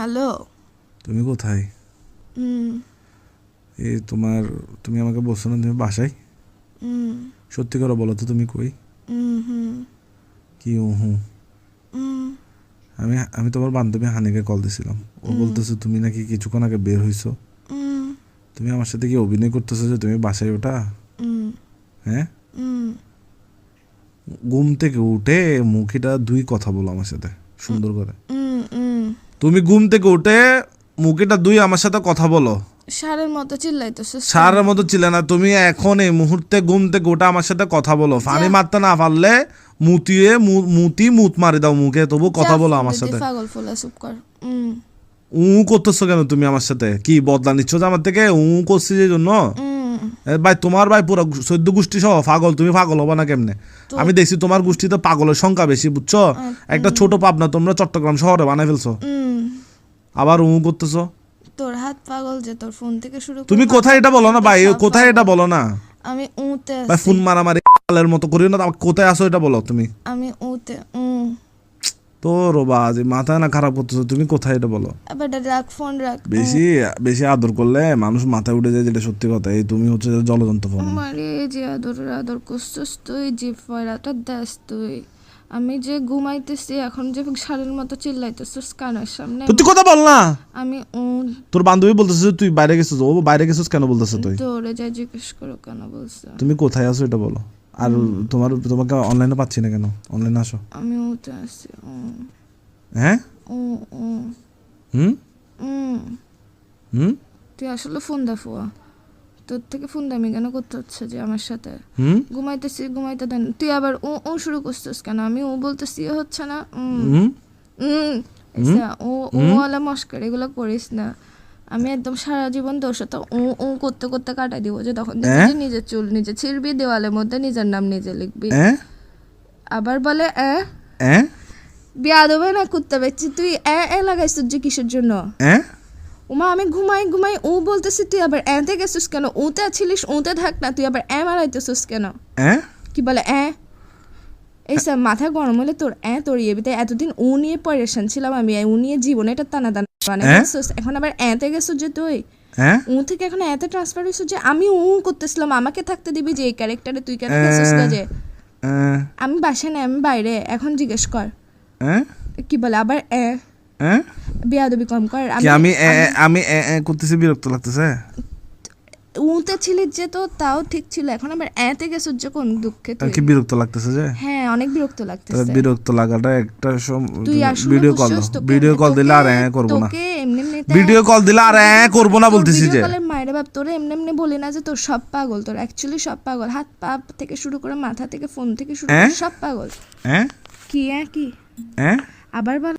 Hello. তুমি কোথায়? এই তুমি আমাকে বলছো না তুমি বাসায়? সত্যি করে বলো তো তুমি কই? কি হুম? আমি তোমার বান্ধবী হানিকে কল দিছিলাম, ও বলতেছে তুমি নাকি কিছুক্ষণ আগে বের হইছো। তুমি আমার সাথে কি অভিনয় করতেছো যে তুমি বাসায় ওটা? হ্যাঁ, ঘুম থেকে উঠে মুখিটা দুই কথা বলো আমার সাথে সুন্দর করে। তুমি ঘুম থেকে উঠে মুখিটা দুই আমার সাথে কথা বলো। সারের মতো চিল্লাইতেছো। সারের মতো ছিল না, তুমি এখন এই মুহূর্তে ঘুম থেকে উঠে আমার সাথে কথা বলো। ফানি মারতে না পারলে মুত মারি দাও মুখে, তবু কথা বলো আমার সাথে। পাগল ফোলা চুপ কর। করতেছো কেন তুমি আমার সাথে? কি বদলা নিচ্ছ যে আমার থেকে? করছি যে জন্য ভাই, তোমার ভাই পুরো 14 গোষ্ঠী সহ পাগল। তুমি পাগল হবা না কেমনে? আমি দেখছি তোমার গোষ্ঠীতে পাগলের সংখ্যা বেশি, বুঝছো? একটা ছোট পাবনা তোমরা চট্টগ্রাম শহরে বানাই ফেলছো, আবার করতেছো। তোর হাত পাগল যে, তোর ফোন থেকে শুরু করে তুমি কোথায় এটা বলো না ভাই, কোথায় এটা বলো না। আমি উতে ভাই ফোন মারামারি এর মতো করিও না, কোথায় আছো এটা বলো তুমি। আমি উতে তোর বাজ মাথা না খারাপ করতেছো, তুমি কোথায় এটা বলো। আবার রাখ, ফোন রাখ। বেশি বেশি আদর করলে মানুষ মাথায় উঠে যায়, যেটা সত্যি কথা। এই তুমি হচ্ছে জলযন্ত্র ফোন। আমারে যে আদর করছিস তুই, যে ফয়রাটা দাস তুই। আমি যে ঘুমাইতেছি এখন, যে সারের মতো চিল্লাইতেছিস কানের সামনে। তুই কথা বল না। আমি তোর বান্ধবী বলতেছে তুই বাইরে গেছিস। ও বাইরে গেছিস কেন বলতেছে? তুই তোরে যা জিজ্ঞেস করো কেন বলছ? তুমি কোথায় আছো এটা বলো। আর তোমাকে অনলাইনে পাচ্ছি না কেন? অনলাইনে আসো। আমি উঠে আসছি। হ্যাঁ, তুই আসলে ফোন দা ফুয়া, তোর থেকে ফোন দামি কেন করতে হচ্ছে যে আমার সাথে? ঘুমাইতে দেন, তুই আবার ও শুরু করছিস কেন? আমি ও বলতেছি হচ্ছে না। ওলা মস্কার এগুলো করিস না। আমি একদম সারা জীবন তোর সাথে ও করতে করতে কাটাই দিব, যে তখন নিজের চুল নিজে ছিড়বি, দেওয়ালের মধ্যে নিজের নাম নিজে লিখবি। আবার বলে বিয়া দেবে না কুত্তা বেচছি, তুই লাগাইছিস যে কিসের জন্য? ওমা আমি ঘুমাই ও বলতেছি, তুই আবার এতে গেছিস কেন? ওতে ছিলিস, ওতে থাক না, তুই আবার মারাইতেছিস কেন? কি বলে এইসব মাথা গরম হলে তোর তরিয়ে তাই এতদিন ও নিয়ে পরেশান ছিলাম আমি, ও নিয়ে জীবনে এটা টানা বানাইছিস, এখন আবার এতে গেছিস যে তুই। ও থেকে এখন এতে ট্রান্সফার হয়েছিস যে আমি করতেছিলাম, আমাকে থাকতে দিবি যে এই ক্যারেক্টারে, তুই কেন গেছিস যে? আমি বাসায় না, আমি বাইরে। এখন জিজ্ঞেস কর কি বলে আবার বিয়াদবি কম কর। আমি করতেছি, বিরক্ত লাগতেছে। উতে ছিলি যে, তো তাও ঠিক ছিল, এখন আবার এতে গেছিস যে কোন দুঃখে? তুই কি বিরক্ত লাগতেছে যে? হ্যাঁ, অনেক বিরক্ত লাগতেছে। বিরক্ত লাগাটা একটা তুই ভিডিও কল দিলে আর করব না। ভিডিও কল দিলে আর করব না বলতেছি যে। মায়ের বাপ তোরে এমনি বলি না যে তোর সব পাগল, তোর অ্যাকচুয়ালি সব পাগল, হাত পা থেকে শুরু করে মাথা থেকে ফোন থেকে শুরু করে সব পাগল। কি কি আবার বল।